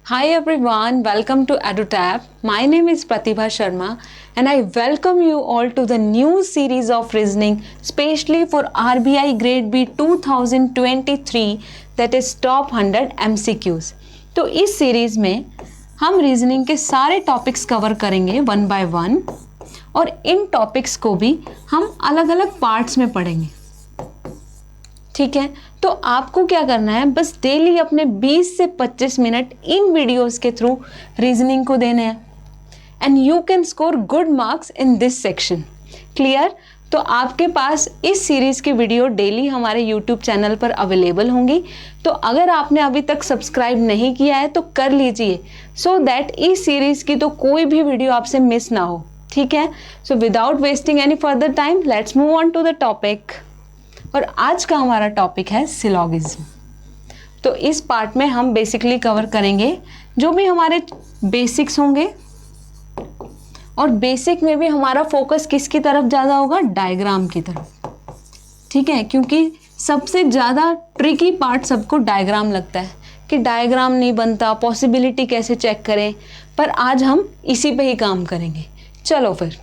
Hi everyone, welcome to EduTap. My name is Pratibha Sharma and I welcome you all to the new series of reasoning specially for RBI Grade B 2023 that is Top 100 MCQs. तो इस series में हम reasoning के सारे topics cover करेंगे one by one और इन topics को भी हम अलग अलग पार्ट्स में पढ़ेंगे। ठीक है, तो आपको क्या करना है, बस डेली अपने 20 से 25 मिनट इन वीडियोस के थ्रू रीजनिंग को देने हैं and you can score good marks in this section. Clear? तो आपके पास इस सीरीज की वीडियो डेली हमारे यूट्यूब चैनल पर अवेलेबल होंगी। तो अगर आपने अभी तक सब्सक्राइब नहीं किया है तो कर लीजिए सो दैट इस सीरीज की तो कोई भी वीडियो आपसे मिस ना हो। ठीक है, so without wasting any further time let's move on to the topic. और आज का हमारा टॉपिक है सिलोगिज्म। तो इस पार्ट में हम बेसिकली कवर करेंगे जो भी हमारे बेसिक्स होंगे और बेसिक में भी हमारा फोकस किसकी तरफ ज़्यादा होगा, डायग्राम की तरफ। ठीक है, क्योंकि सबसे ज़्यादा ट्रिकी पार्ट सबको डायग्राम लगता है कि डायग्राम नहीं बनता, पॉसिबिलिटी कैसे चेक करें, पर आज हम इसी पे ही काम करेंगे। चलो फिर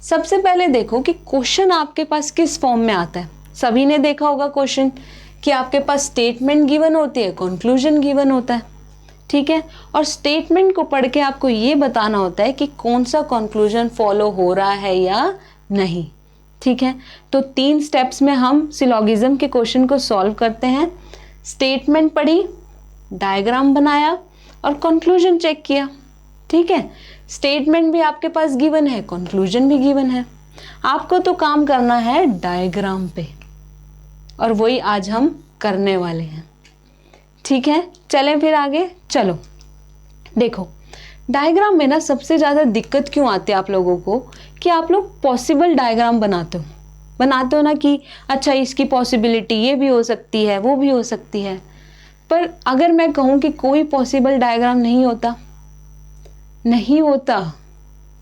सबसे पहले देखो कि क्वेश्चन आपके पास किस फॉर्म में आता है। सभी ने देखा होगा क्वेश्चन कि आपके पास स्टेटमेंट गिवन होती है, कंक्लूजन गिवन होता है। ठीक है, और स्टेटमेंट को पढ़ के आपको ये बताना होता है कि कौन सा कंक्लूजन फॉलो हो रहा है या नहीं। ठीक है, तो 3 स्टेप्स में हम सिलोगिज्म के क्वेश्चन को सॉल्व करते हैं। स्टेटमेंट पढ़ी, डायग्राम बनाया और कंक्लूजन चेक किया। ठीक है, स्टेटमेंट भी आपके पास गिवन है, कंक्लूजन भी गिवन है, आपको तो काम करना है डायग्राम पे और वही आज हम करने वाले हैं। ठीक है, चलें फिर आगे। चलो देखो, डायग्राम में ना सबसे ज़्यादा दिक्कत क्यों आती है आप लोगों को कि आप लोग पॉसिबल डायग्राम बनाते हो ना कि अच्छा इसकी पॉसिबिलिटी ये भी हो सकती है, वो भी हो सकती है। पर अगर मैं कहूँ कि कोई पॉसिबल डायग्राम नहीं होता,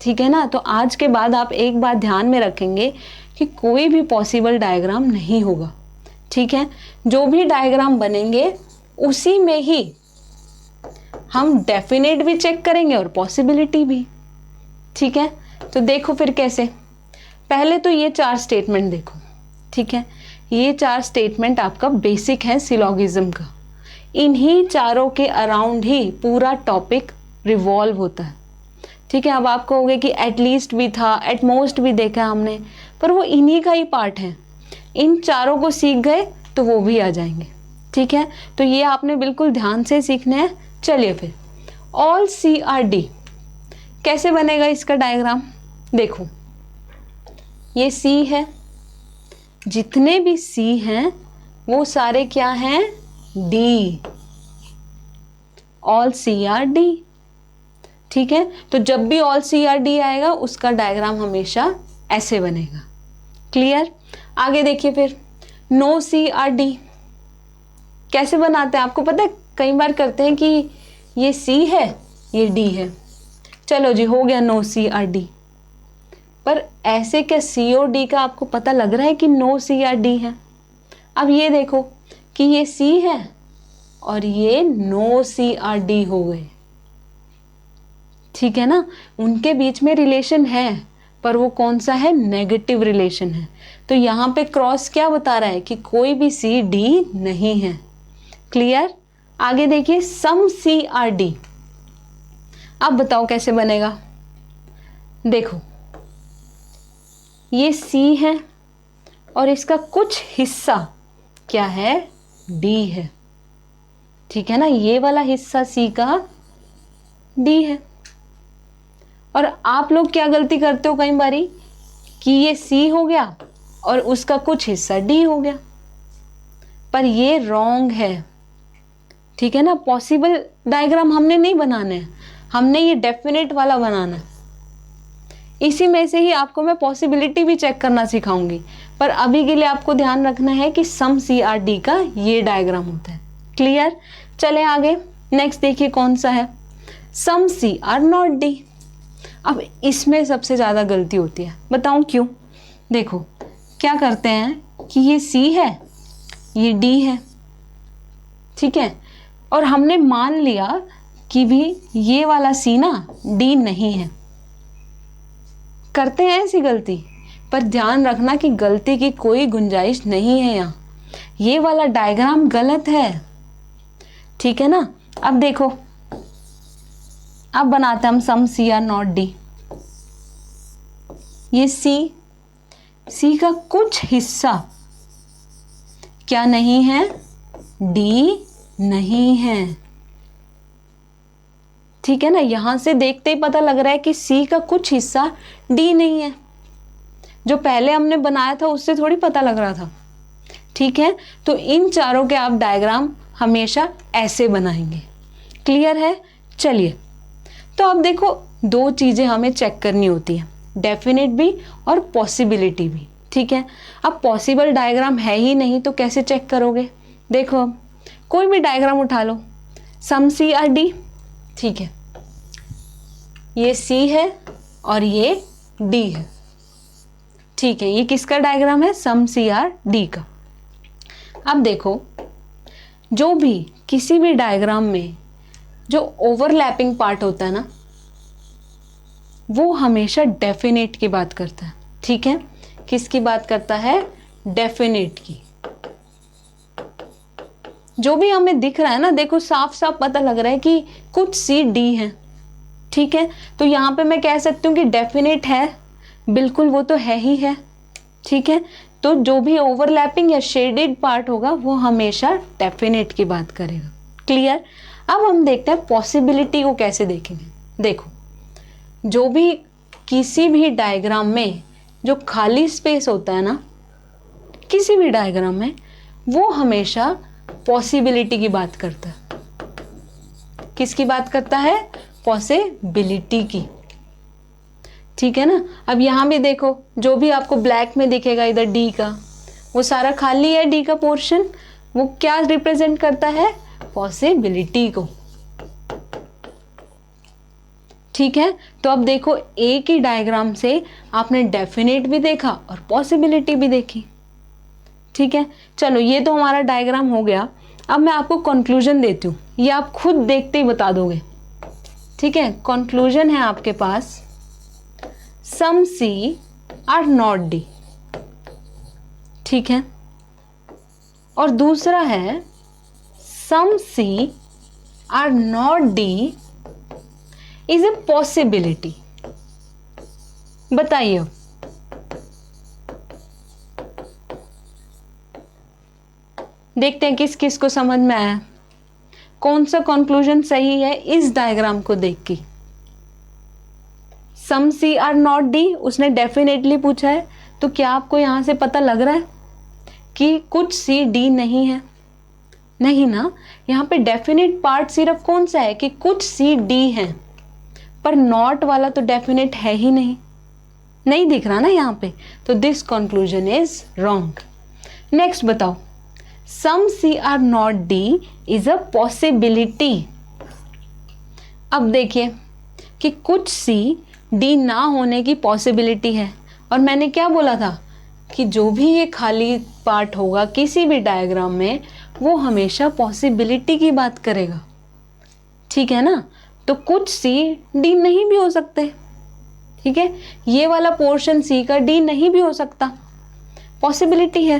ठीक है ना, तो आज के बाद आप एक बात ध्यान में रखेंगे कि कोई भी पॉसिबल डायग्राम नहीं होगा। ठीक है, जो भी डायग्राम बनेंगे उसी में ही हम डेफिनेट भी चेक करेंगे और पॉसिबिलिटी भी। ठीक है, तो देखो फिर कैसे। पहले तो ये 4 स्टेटमेंट देखो। ठीक है, ये 4 स्टेटमेंट आपका बेसिक है सिलोगिज्म का। इन्हीं चारों के अराउंड ही पूरा टॉपिक रिवॉल्व होता है। ठीक है, अब आप कहोगे कि एटलीस्ट भी था, एटमोस्ट भी देखा हमने, पर वो इन्हीं का ही पार्ट है। इन चारों को सीख गए तो वो भी आ जाएंगे। ठीक है, तो ये आपने बिल्कुल ध्यान से सीखना है। चलिए फिर, ऑल CRD कैसे बनेगा इसका डायग्राम। देखो, ये C है, जितने भी C हैं वो सारे क्या हैं, D, ऑल CRD। ठीक है, तो जब भी ऑल CRD आएगा उसका डायग्राम हमेशा ऐसे बनेगा। क्लियर? आगे देखिए फिर, नो CRD कैसे बनाते हैं आपको पता है। कई बार करते हैं कि ये C है, ये D है, चलो जी हो गया नो CRD। पर ऐसे क्या C और D का आपको पता लग रहा है कि नो CRD है। अब ये देखो कि ये C है और ये नो CRD हो गए। ठीक है ना, उनके बीच में रिलेशन है पर वो कौन सा है, नेगेटिव रिलेशन है। तो यहाँ पे क्रॉस क्या बता रहा है कि कोई भी CD नहीं है। क्लियर? आगे देखिए, सम CRD। अब बताओ कैसे बनेगा। देखो, ये C है और इसका कुछ हिस्सा क्या है, D है। ठीक है ना, ये वाला हिस्सा C का D है। और आप लोग क्या गलती करते हो कई बारी कि ये C हो गया और उसका कुछ हिस्सा D हो गया, पर ये रॉन्ग है। ठीक है ना, पॉसिबल डायग्राम हमने नहीं बनाना है, हमने ये डेफिनेट वाला बनाना है। इसी में से ही आपको मैं पॉसिबिलिटी भी चेक करना सिखाऊंगी, पर अभी के लिए आपको ध्यान रखना है कि सम CRD का ये डायग्राम होता है। क्लियर? चले आगे, नेक्स्ट देखिए कौन सा है, सम C आर नॉट D। अब इसमें सबसे ज़्यादा गलती होती है, बताऊं क्यों। देखो क्या करते हैं कि ये C है, ये D है। ठीक है, और हमने मान लिया कि भी ये वाला सी ना डी नहीं है। करते हैं ऐसी गलती, पर ध्यान रखना कि गलती की कोई गुंजाइश नहीं है यहाँ। ये वाला डायग्राम गलत है, ठीक है ना। अब देखो, अब बनाते हैं हम सम सी आर नॉट डी। ये सी का कुछ हिस्सा क्या नहीं है, डी नहीं है, ठीक है ना। यहां से देखते ही पता लग रहा है कि सी का कुछ हिस्सा डी नहीं है। जो पहले हमने बनाया था उससे थोड़ी पता लग रहा था, ठीक है। तो इन चारों के आप डायग्राम हमेशा ऐसे बनाएंगे। क्लियर है? चलिए, तो अब देखो, दो चीजें हमें चेक करनी होती है, डेफिनेट भी और पॉसिबिलिटी भी, ठीक है। अब पॉसिबल डायग्राम है ही नहीं तो कैसे चेक करोगे? देखो, अब कोई भी डायग्राम उठा लो, सम सी आर डी, ठीक है। ये सी है और ये डी है, ठीक है। ये किसका डायग्राम है? सम सी आर डी का। अब देखो, जो भी किसी भी डायग्राम में जो ओवरलैपिंग पार्ट होता है ना, वो हमेशा डेफिनेट की बात करता है, ठीक है। किसकी बात करता है? डेफिनेट की। जो भी हमें दिख रहा है ना, देखो साफ साफ पता लग रहा है कि कुछ सी डी है, ठीक है। तो यहाँ पे मैं कह सकती हूँ कि डेफिनेट है, बिल्कुल वो तो है ही है, ठीक है। तो जो भी ओवरलैपिंग या शेडेड पार्ट होगा वो हमेशा डेफिनेट की बात करेगा। क्लियर? अब हम देखते हैं पॉसिबिलिटी को कैसे देखेंगे। देखो, जो भी किसी भी डायग्राम में जो खाली स्पेस होता है ना, किसी भी डायग्राम में, वो हमेशा पॉसिबिलिटी की बात करता है। किसकी बात करता है? पॉसिबिलिटी की, ठीक है ना। अब यहां भी देखो, जो भी आपको ब्लैक में दिखेगा इधर डी का, वो सारा खाली है। डी का पोर्शन वो क्या रिप्रेजेंट करता है? पॉसिबिलिटी को, ठीक है। तो अब देखो, एक ही डायग्राम से आपने डेफिनेट भी देखा और पॉसिबिलिटी भी देखी, ठीक है। चलो, ये तो हमारा डायग्राम हो गया। अब मैं आपको कंक्लूजन देती हूँ, ये आप खुद देखते ही बता दोगे, ठीक है। कंक्लूजन है आपके पास, some C are not D, ठीक है। और दूसरा है some C are not D is a possibility. बताइए, देखते हैं किस किस को समझ में आया, कौन सा कंक्लूजन सही है इस डायग्राम को देख के। सम सी आर नॉट डी उसने डेफिनेटली पूछा है, तो क्या आपको यहां से पता लग रहा है कि कुछ सी डी नहीं है? नहीं ना। यहाँ पे डेफिनेट पार्ट सिर्फ कौन सा है कि कुछ सी डी है, पर नॉट वाला तो डेफिनेट है ही नहीं, नहीं दिख रहा ना यहाँ पे। तो this conclusion is wrong. Next बताओ, some C are not D is a possibility. अब देखिए कि कुछ सी डी ना होने की पॉसिबिलिटी है, और मैंने क्या बोला था कि जो भी ये खाली पार्ट होगा किसी भी डायग्राम में, वो हमेशा पॉसिबिलिटी की बात करेगा, ठीक है ना। तो कुछ सी डी नहीं भी हो सकते, ठीक है। ये वाला पोर्शन सी का डी नहीं भी हो सकता, पॉसिबिलिटी है।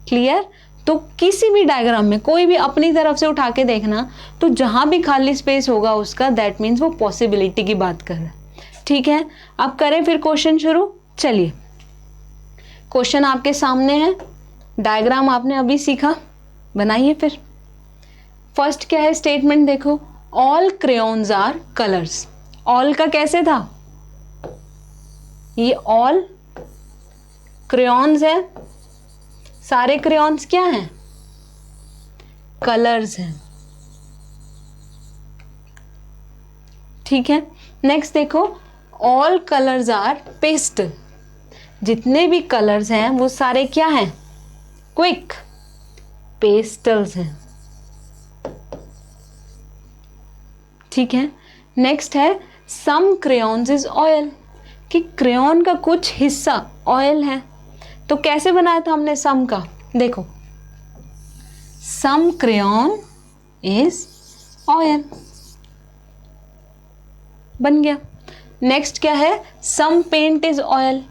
क्लियर? तो किसी भी डायग्राम में कोई भी अपनी तरफ से उठा के देखना, तो जहां भी खाली स्पेस होगा उसका, दैट मीन्स वो पॉसिबिलिटी की बात कर रहा है, ठीक है। अब करें फिर क्वेश्चन शुरू। चलिए, क्वेश्चन आपके सामने है, डायग्राम आपने अभी सीखा, बनाइए फिर। फर्स्ट क्या है स्टेटमेंट? देखो, all crayons are colours. All का कैसे था? ये ऑल क्रेयॉन्स है, सारे क्रेयॉन्स क्या हैं? कलर्स हैं, ठीक है। नेक्स्ट देखो, ऑल कलर्स आर पेस्टल। जितने भी कलर्स हैं वो सारे क्या हैं? क्विक पेस्टल्स हैं, ठीक है। नेक्स्ट है सम क्रेयॉन्स इज ऑयल, कि क्रेयॉन का कुछ हिस्सा ऑयल है। तो कैसे बनाया था हमने सम का? देखो, सम क्रेयॉन इज ऑयल, बन गया। नेक्स्ट क्या है, सम पेंट इज ऑयल,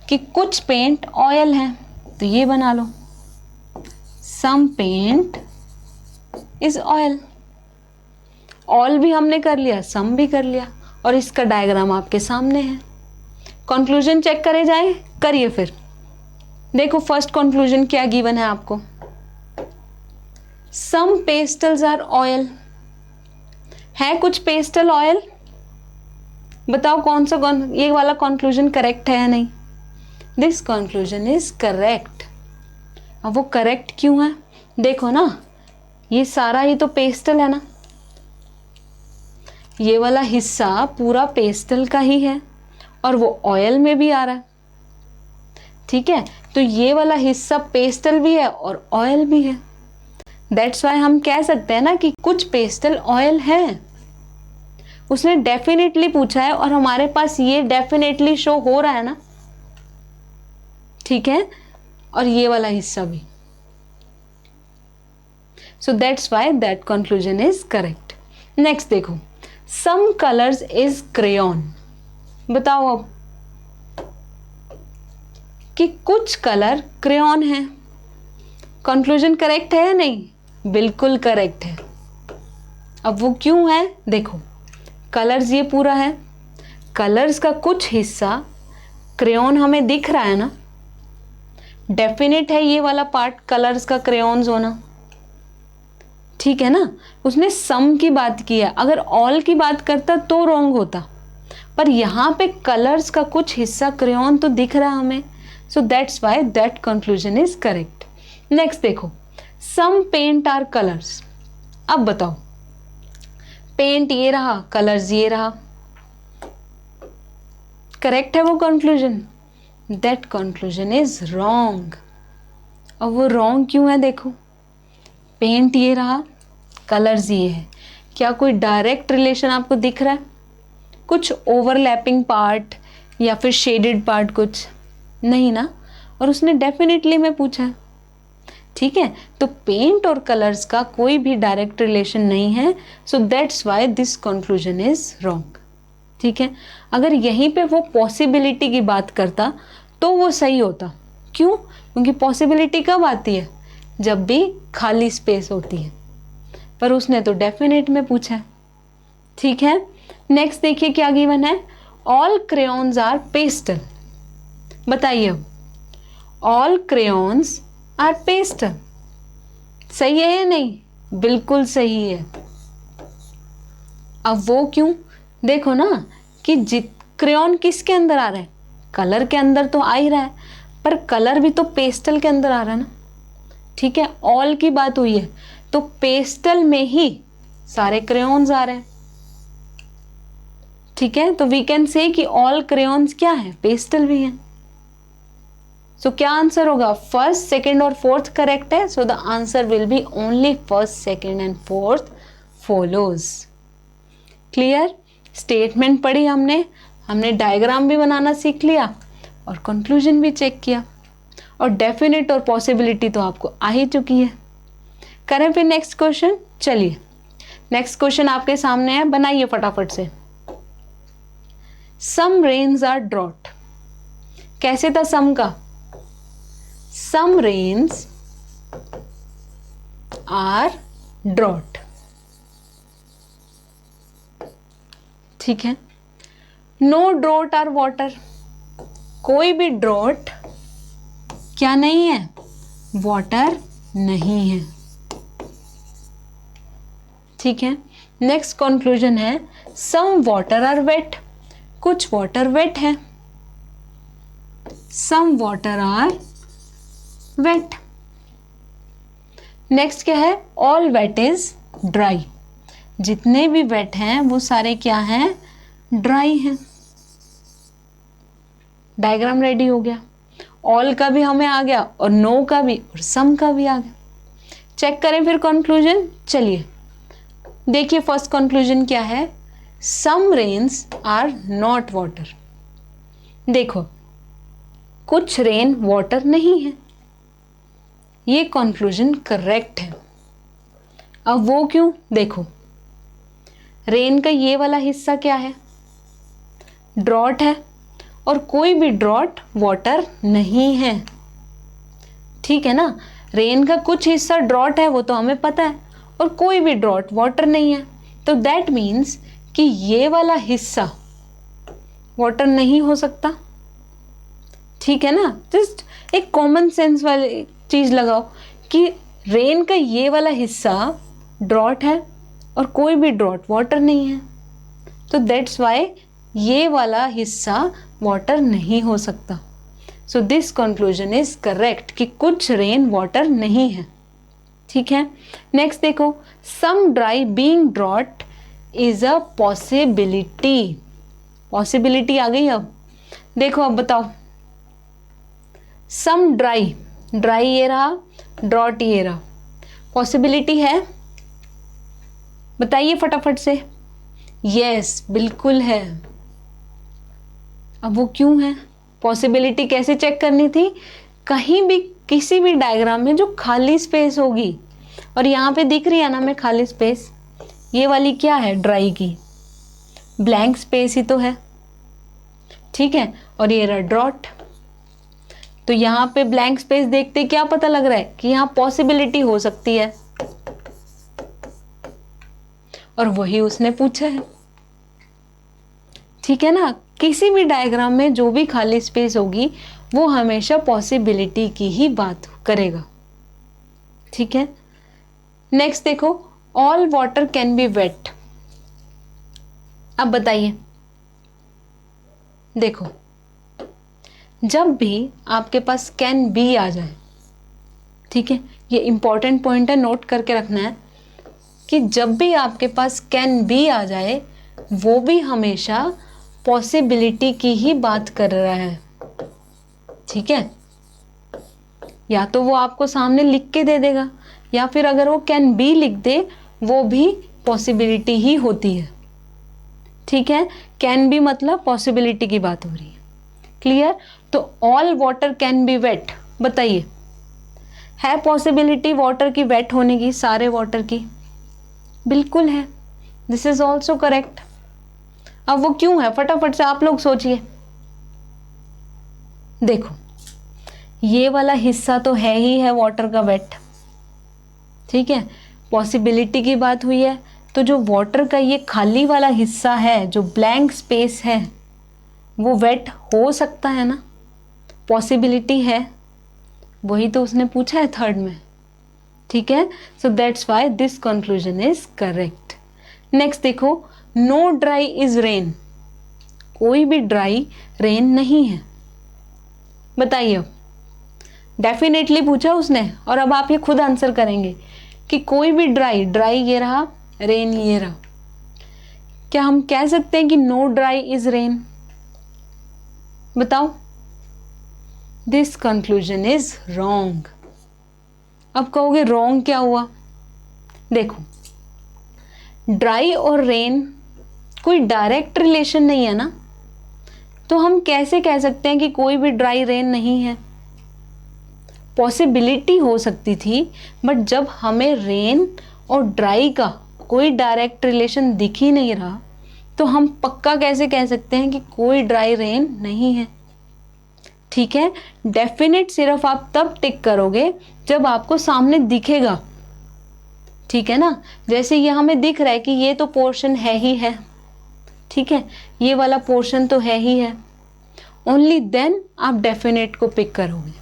कि कुछ पेंट ऑयल है, तो ये बना लो, सम पेंट इज ऑयल। ऑल भी हमने कर लिया, सम भी कर लिया, और इसका डायग्राम आपके सामने है। कंक्लूजन चेक करे जाए, करिए फिर। देखो फर्स्ट कंक्लूजन क्या गिवन है आपको, सम पेस्टल्स आर ऑयल, है कुछ पेस्टल ऑयल, बताओ कौन सा ये वाला कंक्लूजन करेक्ट है या नहीं। This conclusion is correct. अब वो करेक्ट क्यों है, देखो ना, ये सारा ही तो पेस्टल है ना, ये वाला हिस्सा पूरा पेस्टल का ही है, और वो ऑयल में भी आ रहा है, ठीक है। तो ये वाला हिस्सा पेस्टल भी है और ऑयल भी है, दैट्स वाई हम कह सकते हैं ना कि कुछ पेस्टल ऑयल है। उसने डेफिनेटली पूछा है और हमारे पास ये डेफिनेटली शो हो रहा है ना, ठीक है, और ये वाला हिस्सा भी। सो that's Y that conclusion is correct. Next देखो, सम कलर्स इज क्रेयॉन, बताओ अब कि कुछ कलर क्रेयॉन है, कंक्लूजन करेक्ट है या नहीं, बिल्कुल करेक्ट है। अब वो क्यों है, देखो कलर्स ये पूरा है, कलर्स का कुछ हिस्सा क्रेयॉन हमें दिख रहा है ना, डेफिनेट है ये वाला पार्ट कलर्स का क्रेयॉन्स होना, ठीक है ना। उसने सम की बात की है, अगर ऑल की बात करता तो रॉन्ग होता, पर यहाँ पे कलर्स का कुछ हिस्सा क्रेयॉन तो दिख रहा है हमें, सो that's Y that conclusion is correct. Next देखो, सम पेंट आर कलर्स, अब बताओ पेंट ये रहा, कलर्स ये रहा, करेक्ट है वो conclusion, that conclusion is wrong. अब वो रॉन्ग क्यों है, देखो पेंट ये रहा, कलर्स ये है, क्या कोई डायरेक्ट रिलेशन आपको दिख रहा है, कुछ ओवरलैपिंग पार्ट या फिर शेडेड पार्ट, कुछ नहीं ना, और उसने डेफिनेटली में पूछा है, ठीक है। तो पेंट और कलर्स का कोई भी डायरेक्ट रिलेशन नहीं है, सो that's why this conclusion is wrong, ठीक है। अगर यहीं पे वो पॉसिबिलिटी की बात करता तो वो सही होता, क्यों, क्योंकि पॉसिबिलिटी कब आती है, जब भी खाली स्पेस होती है, पर उसने तो डेफिनेट में पूछा है, ठीक है। नेक्स्ट देखिए क्या गिवन है, ऑल क्रेयॉन्स आर पेस्टल, बताइए अब, ऑल क्रेयॉन्स आर पेस्टल, सही है या नहीं, बिल्कुल सही है। अब वो क्यों, देखो ना कि क्रेयॉन किसके अंदर आ रहा है, कलर के अंदर तो आ ही रहा है, पर कलर भी तो पेस्टल के अंदर आ रहा है ना, ठीक है। ऑल की बात हुई है तो पेस्टल में ही सारे क्रेयॉन्स आ रहे हैं, ठीक है। तो वी कैन से कि ऑल क्रेयॉन्स क्या है, पेस्टल भी हैं। सो क्या आंसर होगा, फर्स्ट सेकेंड और फोर्थ करेक्ट है, so the answer will be only first second and fourth follows. Clear, statement पढ़ी हमने डायग्राम भी बनाना सीख लिया और कंक्लूजन भी चेक किया, और डेफिनेट और पॉसिबिलिटी तो आपको आ ही चुकी है। करें फिर नेक्स्ट क्वेश्चन, चलिए नेक्स्ट क्वेश्चन आपके सामने है, बनाइए फटाफट से। सम रेन्स आर ड्रॉट, कैसे था सम का, सम रेन्स आर ड्रॉट, ठीक है। नो ड्रॉट आर वाटर, कोई भी ड्रॉट क्या नहीं है, वाटर नहीं है, ठीक है। नेक्स्ट कंक्लूजन है, सम वाटर आर वेट, कुछ वाटर वेट है, some water are wet. Next क्या है, ऑल वेट इज ड्राई, जितने भी वेट हैं वो सारे क्या हैं, ड्राई हैं। डायग्राम रेडी हो गया, ऑल का भी हमें आ गया और नो का भी और सम का भी आ गया। चेक करें फिर कंक्लूजन, चलिए देखिए फर्स्ट कंक्लूजन क्या है, some rains are not water, देखो कुछ रेन वाटर नहीं है, ये कंक्लूजन करेक्ट है। अब वो क्यों, देखो रेन का ये वाला हिस्सा क्या है? ड्रॉट है, और कोई भी ड्रॉट वाटर नहीं है, ठीक है ना। रेन का कुछ हिस्सा ड्रॉट है, वो तो हमें पता है, और कोई भी ड्रॉट वाटर नहीं है, तो दैट मीन्स कि ये वाला हिस्सा वाटर नहीं हो सकता, ठीक है ना। जस्ट एक कॉमन सेंस वाली चीज लगाओ कि रेन का ये वाला हिस्सा ड्रॉट है और कोई भी ड्रॉट वाटर नहीं है, तो दैट्स वाई ये वाला हिस्सा वाटर नहीं हो सकता। So this conclusion is correct कि कुछ रेन वाटर नहीं है, ठीक है। नेक्स्ट देखो, some dry being drought is a possibility. Possibility आ गई। अब देखो, अब बताओ, सम ड्राई, ड्राई ये रहा, ड्रॉट ये रहा, पॉसिबिलिटी है? बताइए फटाफट से। यस, बिल्कुल है। अब वो क्यों है? पॉसिबिलिटी कैसे चेक करनी थी? कहीं भी किसी भी डायग्राम में जो खाली स्पेस होगी, और यहाँ पे दिख रही है ना मैं खाली स्पेस, ये वाली क्या है? ड्राई की ब्लैंक स्पेस ही तो है, ठीक है। और ये रहा ड्रॉट, तो यहाँ पे ब्लैंक स्पेस देखते क्या पता लग रहा है कि यहाँ पॉसिबिलिटी हो सकती है, और वही उसने पूछा है, ठीक है ना। किसी भी डायग्राम में जो भी खाली स्पेस होगी वो हमेशा पॉसिबिलिटी की ही बात करेगा, ठीक है। नेक्स्ट देखो, all water can be wet. अब बताइए, देखो, जब भी आपके पास कैन बी आ जाए, ठीक है, ये इंपॉर्टेंट पॉइंट है, नोट करके रखना है कि जब भी आपके पास कैन बी आ जाए वो भी हमेशा पॉसिबिलिटी की ही बात कर रहा है, ठीक है। या तो वो आपको सामने लिख के दे देगा, या फिर अगर वो कैन बी लिख दे वो भी पॉसिबिलिटी ही होती है, ठीक है। कैन बी मतलब पॉसिबिलिटी की बात हो रही है, क्लियर। तो all water can be wet, बताइए, है पॉसिबिलिटी वाटर की वेट होने की, सारे वाटर की? बिल्कुल है, दिस इज ऑल्सो करेक्ट। अब वो क्यों है? फटाफट से आप लोग सोचिए। देखो, ये वाला हिस्सा तो है ही है वाटर का वेट, ठीक है। पॉसिबिलिटी की बात हुई है, तो जो वाटर का ये खाली वाला हिस्सा है, जो ब्लैंक स्पेस है, वो वेट हो सकता है ना, पॉसिबिलिटी है, वही तो उसने पूछा है थर्ड में, ठीक है। So that's why this conclusion is correct. Next देखो, नो ड्राई इज रेन। कोई भी ड्राई रेन नहीं है, बताइए। अब डेफिनेटली पूछा उसने, और अब आप ये खुद आंसर करेंगे कि कोई भी ड्राई, ड्राई ये रहा, रेन ये रहा, क्या हम कह सकते हैं कि नो ड्राई इज रेन? बताओ। This conclusion is wrong. अब कहोगे रॉन्ग क्या हुआ? देखो, ड्राई और रेन कोई डायरेक्ट रिलेशन नहीं है ना, तो हम कैसे कह सकते हैं कि कोई भी ड्राई रेन नहीं है? पॉसिबिलिटी हो सकती थी, बट जब हमें रेन और ड्राई का कोई डायरेक्ट रिलेशन दिख ही नहीं रहा, तो हम पक्का कैसे कह सकते हैं कि कोई ड्राई रेन नहीं है, ठीक है। डेफिनेट सिर्फ आप तब टिक करोगे जब आपको सामने दिखेगा, ठीक है ना। जैसे ये हमें दिख रहा है कि ये तो पोर्शन है ही है, ठीक है, ये वाला पोर्शन तो है ही है, ओनली देन आप डेफिनेट को पिक करोगे,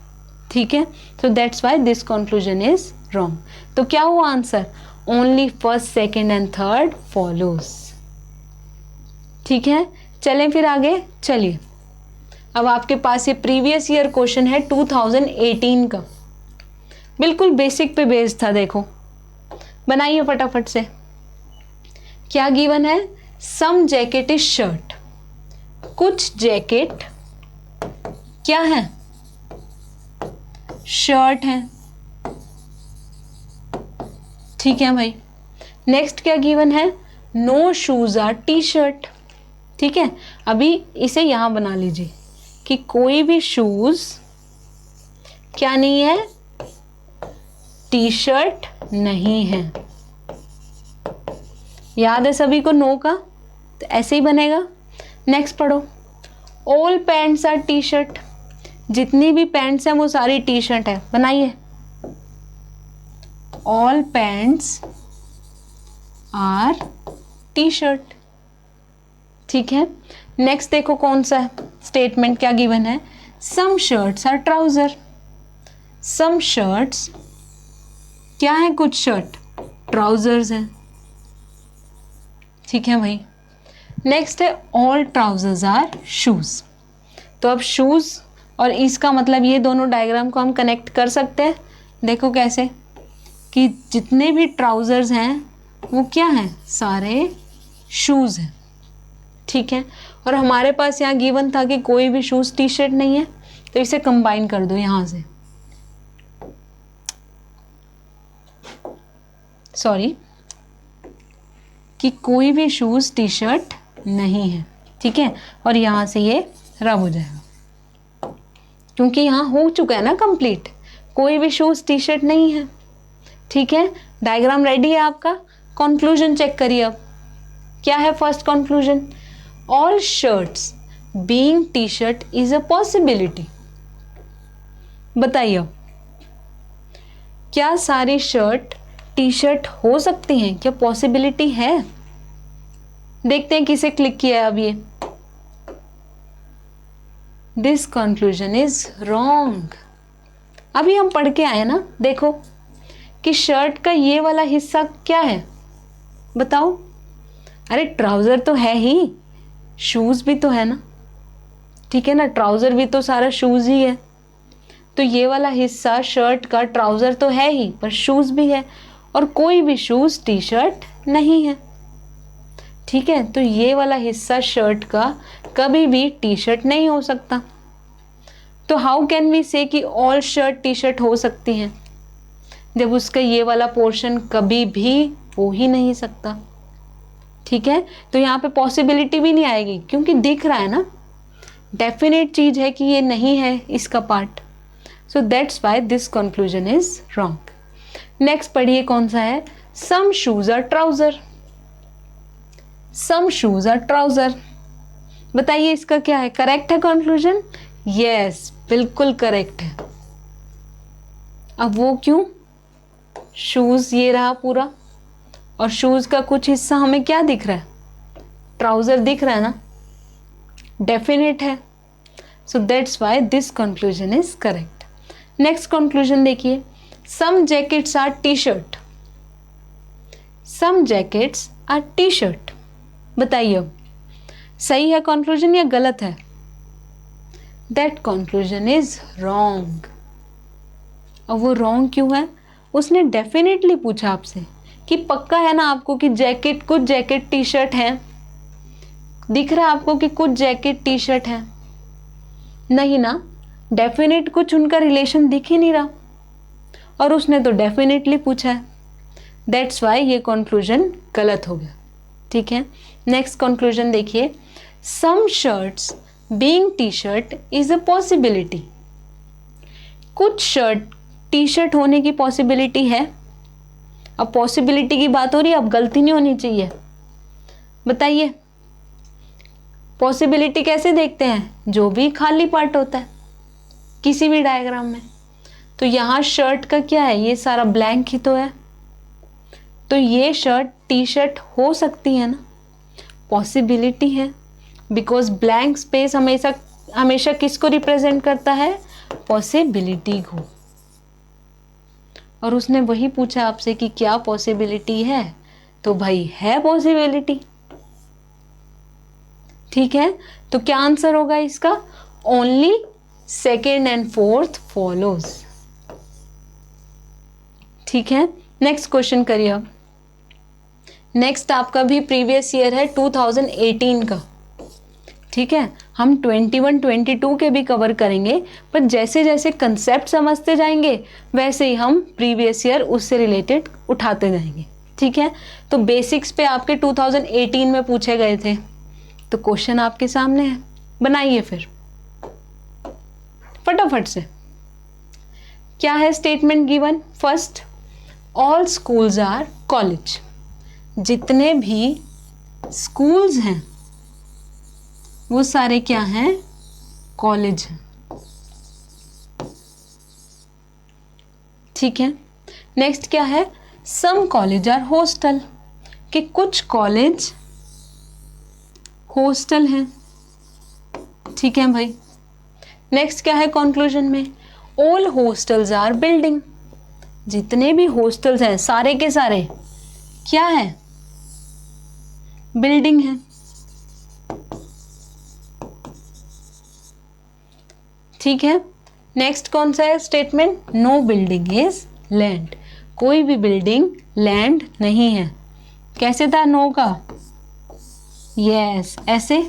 ठीक है। So that's why this conclusion is wrong. तो क्या हुआ answer? Only first, second and third follows, ठीक है। चलें फिर आगे, चलिए। अब आपके पास ये प्रीवियस ईयर क्वेश्चन है 2018 का, बिल्कुल बेसिक पे बेस्ड था। देखो, बनाइए फटाफट से। क्या गिवन है? सम जैकेट इज शर्ट। कुछ जैकेट क्या है? शर्ट है, ठीक है भाई। नेक्स्ट क्या गिवन है? No shoes are T shirt, ठीक है। अभी इसे यहां बना लीजिए कि कोई भी शूज क्या नहीं है? टी शर्ट नहीं है। याद है सभी को नो का, तो ऐसे ही बनेगा। नेक्स्ट पढ़ो, all pants are T shirt, जितनी भी पैंट्स हैं वो सारी टी शर्ट है, बनाइए। All pants are T shirt, ठीक है। नेक्स्ट देखो कौन सा स्टेटमेंट क्या गिवन है, some shirts are trouser, some shirts क्या है, कुछ शर्ट ट्राउजर्स हैं, ठीक है भाई। नेक्स्ट है ऑल ट्राउजर्स आर शूज, तो अब शूज और इसका मतलब ये दोनों डायग्राम को हम कनेक्ट कर सकते हैं। देखो कैसे, कि जितने भी ट्राउजर्स हैं वो क्या हैं, सारे शूज हैं, ठीक है। और हमारे पास यहाँ गिवन था कि कोई भी शूज टी शर्ट नहीं है, तो इसे कंबाइन कर दो यहाँ से, सॉरी, कि कोई भी शूज टी शर्ट नहीं है, ठीक है। और यहाँ से ये रब हो जाएगा, क्योंकि यहाँ हो चुका है ना कंप्लीट, कोई भी शूज टी शर्ट नहीं है, ठीक है। डायग्राम रेडी है आपका। कंक्लूजन चेक करिए अब, क्या है first conclusion, all shirts being T shirt is a possibility. बताइए क्या सारी शर्ट टी शर्ट हो सकती हैं, क्या पॉसिबिलिटी है? देखते हैं किसे क्लिक किया है अब ये। This conclusion is wrong. अभी हम पढ़ के आए ना, देखो कि शर्ट का ये वाला हिस्सा क्या है, बताओ। अरे ट्राउजर तो है ही, शूज भी तो है ना, ठीक है ना, ट्राउजर भी तो सारा शूज ही है, तो ये वाला हिस्सा शर्ट का ट्राउजर तो है ही, पर शूज भी है, और कोई भी शूज टी शर्ट नहीं है, ठीक है। तो ये वाला हिस्सा शर्ट का कभी भी टी शर्ट नहीं हो सकता। तो हाउ कैन वी से कि ऑल शर्ट टी शर्ट हो सकती हैं, जब उसका ये वाला पोर्शन कभी भी हो ही नहीं सकता, ठीक है। तो यहाँ पे पॉसिबिलिटी भी नहीं आएगी, क्योंकि दिख रहा है ना, डेफिनेट चीज है कि ये नहीं है इसका part. So that's why this conclusion is wrong. Next पढ़िए कौन सा है, some shoes are trouser, some shoes are trouser. बताइए इसका क्या है, करेक्ट है कंक्लूजन? यस, बिल्कुल करेक्ट है। अब वो क्यों, शूज ये रहा पूरा, और शूज का कुछ हिस्सा हमें क्या दिख रहा है, ट्राउजर दिख रहा है ना, डेफिनेट है। सो that's why this conclusion is correct. Next conclusion देखिए, सम jackets are T shirt, some jackets are T shirt. बताइए सही है कंक्लूजन या गलत है? That conclusion is wrong. अब वो रॉन्ग क्यों है, उसने डेफिनेटली पूछा आपसे कि पक्का है ना आपको कि जैकेट, कुछ जैकेट टी शर्ट हैं, दिख रहा है आपको कि कुछ जैकेट टी शर्ट हैं? नहीं ना, डेफिनेट कुछ उनका रिलेशन दिख ही नहीं रहा, और उसने तो डेफिनेटली पूछा है, दैट्स वाई ये कंक्लूजन गलत हो गया, ठीक है। नेक्स्ट कंक्लूजन देखिए, some shirts being T shirt is a possibility, कुछ शर्ट टी शर्ट होने की पॉसिबिलिटी है। अब पॉसिबिलिटी की बात हो रही है, अब गलती नहीं होनी चाहिए। बताइए पॉसिबिलिटी कैसे देखते हैं, जो भी खाली पार्ट होता है किसी भी डायग्राम में, तो यहाँ शर्ट का क्या है, ये सारा ब्लैंक ही तो है, तो ये शर्ट टी शर्ट हो सकती है ना, पॉसिबिलिटी है, बिकॉज ब्लैंक स्पेस हमेशा हमेशा किसको रिप्रेजेंट करता है, पॉसिबिलिटी को। और उसने वही पूछा आपसे कि क्या पॉसिबिलिटी है, तो भाई है पॉसिबिलिटी, ठीक है। तो क्या आंसर होगा इसका, only second and fourth follows, ठीक है। नेक्स्ट क्वेश्चन करिए अब। नेक्स्ट आपका भी प्रीवियस ईयर है 2018 का, ठीक है। हम 21, 22 के भी कवर करेंगे, पर जैसे जैसे कंसेप्ट समझते जाएंगे वैसे ही हम प्रीवियस ईयर उससे रिलेटेड उठाते जाएंगे, ठीक है। तो बेसिक्स पे आपके 2018 में पूछे गए थे, तो क्वेश्चन आपके सामने है, बनाइए फिर फटाफट से। क्या है statement given, first all schools are college, जितने भी स्कूल्स हैं वो सारे क्या हैं, कॉलेज हैं। ठीक है, नेक्स्ट क्या है, सम कॉलेज आर हॉस्टल, कि कुछ कॉलेज हॉस्टल हैं। ठीक है भाई। नेक्स्ट क्या है कंक्लूजन में, ऑल हॉस्टल्स आर बिल्डिंग, जितने भी हॉस्टल्स हैं सारे के सारे क्या है, बिल्डिंग है। ठीक है, नेक्स्ट कौन सा है statement, no building is land, कोई भी बिल्डिंग लैंड नहीं है। कैसे था नो का, यस ऐसे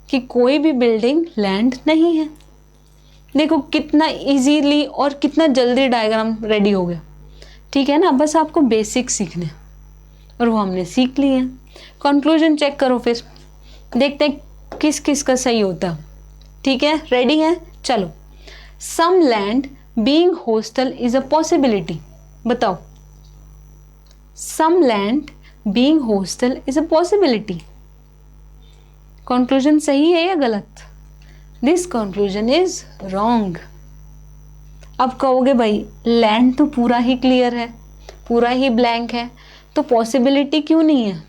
कि कोई भी बिल्डिंग लैंड नहीं है। देखो कितना इजीली और कितना जल्दी डायग्राम रेडी हो गया। ठीक है ना, बस आपको बेसिक सीखने और वो हमने सीख लिए हैं। कंक्लूजन चेक करो, फिर देखते हैं किस किस का सही होता। ठीक है, रेडी है, चलो। Some land being hostel is a possibility, बताओ। Some land being hostel is a possibility, conclusion सही है या गलत? This conclusion is wrong. अब कहोगे भाई लैंड तो पूरा ही क्लियर है, पूरा ही ब्लैंक है, तो पॉसिबिलिटी क्यों नहीं है?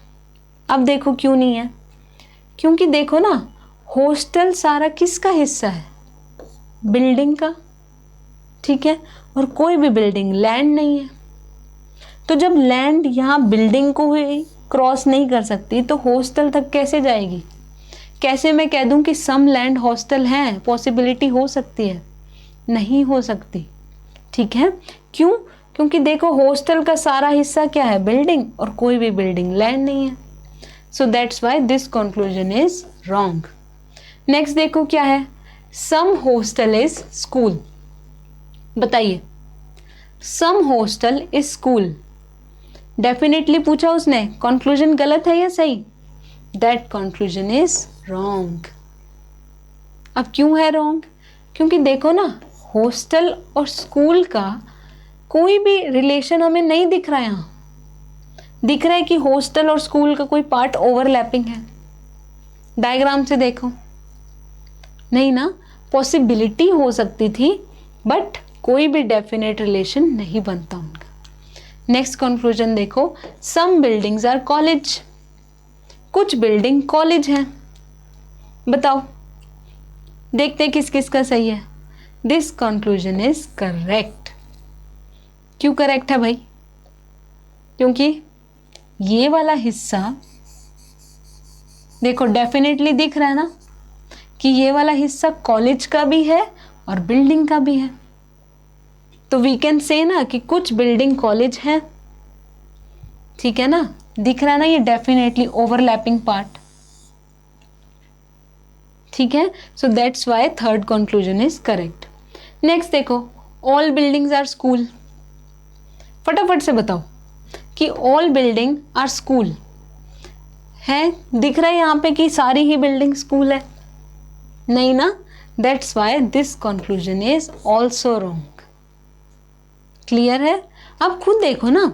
अब देखो क्यों नहीं है, क्योंकि देखो ना हॉस्टल सारा किसका हिस्सा है, बिल्डिंग का। ठीक है, और कोई भी बिल्डिंग लैंड नहीं है, तो जब लैंड यहाँ बिल्डिंग को ही क्रॉस नहीं कर सकती तो हॉस्टल तक कैसे जाएगी? कैसे मैं कह दूं कि सम लैंड हॉस्टल हैं, पॉसिबिलिटी हो सकती है? नहीं हो सकती। ठीक है, क्यों? क्योंकि देखो हॉस्टल का सारा हिस्सा क्या है, बिल्डिंग, और कोई भी बिल्डिंग लैंड नहीं है। सो that's why this conclusion is wrong. Next देखो क्या है, सम हॉस्टल इज स्कूल, बताइए। सम हॉस्टल इज स्कूल, डेफिनेटली पूछा उसने, कंक्लूजन गलत है या सही? That conclusion is wrong. अब क्यों है रॉन्ग? क्योंकि देखो ना हॉस्टल और स्कूल का कोई भी रिलेशन हमें नहीं दिख रहा है। यहाँ दिख रहा है कि हॉस्टल और स्कूल का कोई पार्ट ओवरलैपिंग है, डायग्राम से देखो, नहीं ना। पॉसिबिलिटी हो सकती थी बट कोई भी डेफिनेट रिलेशन नहीं बनता उनका। नेक्स्ट कंक्लूजन देखो, सम बिल्डिंग्स आर कॉलेज, कुछ बिल्डिंग कॉलेज हैं, बताओ। देखते हैं किस किस का सही है। This conclusion is correct. क्यों करेक्ट है भाई? क्योंकि ये वाला हिस्सा देखो डेफिनेटली दिख रहा है ना कि ये वाला हिस्सा कॉलेज का भी है और बिल्डिंग का भी है, तो वी कैन से ना कि कुछ बिल्डिंग कॉलेज है। ठीक है ना, दिख रहा है ना ये डेफिनेटली ओवरलैपिंग पार्ट। ठीक है, सो that's Y third conclusion is correct. Next देखो, ऑल बिल्डिंग्स आर स्कूल, फटाफट से बताओ कि ऑल बिल्डिंग आर स्कूल है, दिख रहा है यहाँ पे कि सारी ही बिल्डिंग स्कूल है? नहीं ना, that's why this conclusion is also wrong. Clear है? अब खुद देखो ना,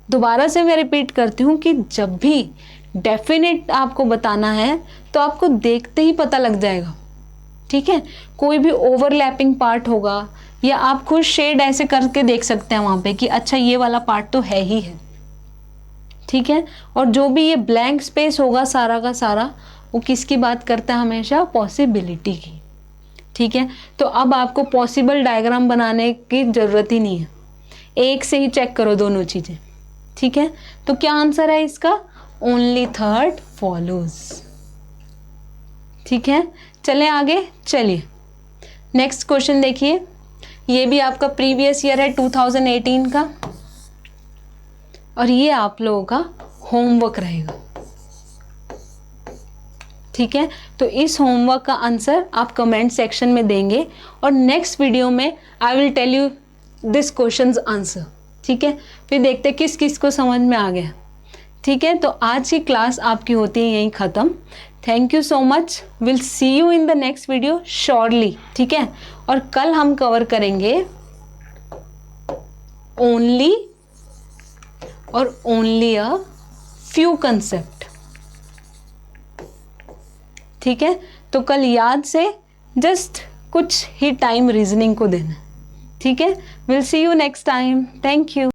दोबारा से मैं रिपीट करती हूँ कि जब भी डेफिनेट आपको बताना है तो आपको देखते ही पता लग जाएगा। ठीक है, कोई भी ओवरलैपिंग पार्ट होगा या आप खुद शेड ऐसे करके देख सकते हैं वहाँ पे कि अच्छा ये वाला पार्ट तो है ही है। ठीक है, और जो भी ये ब्लैंक स्पेस होगा सारा का सारा, वो किसकी बात करता है हमेशा? पॉसिबिलिटी की। ठीक है, तो अब आपको पॉसिबल डायग्राम बनाने की ज़रूरत ही नहीं है, एक से ही चेक करो दोनों चीज़ें। ठीक है, तो क्या आंसर है इसका? Only third follows. ठीक है, चलें आगे। चलिए नेक्स्ट क्वेश्चन देखिए, ये भी आपका प्रीवियस ईयर है 2018 का, और ये आप लोगों का होमवर्क रहेगा। ठीक है, तो इस होमवर्क का आंसर आप कमेंट सेक्शन में देंगे और नेक्स्ट वीडियो में I will tell you this questions answer. ठीक है, फिर देखते हैं किस किस को समझ में आ गया। ठीक है, तो आज की क्लास आपकी होती है यहीं ख़त्म। Thank you so much, will see you in the next video surely. ठीक है, और कल हम कवर करेंगे ओनली और ओनली अ फ्यू कंसेप्ट। ठीक है, तो कल याद से जस्ट कुछ ही टाइम रीजनिंग को देना। ठीक है, will see you next time. Thank you.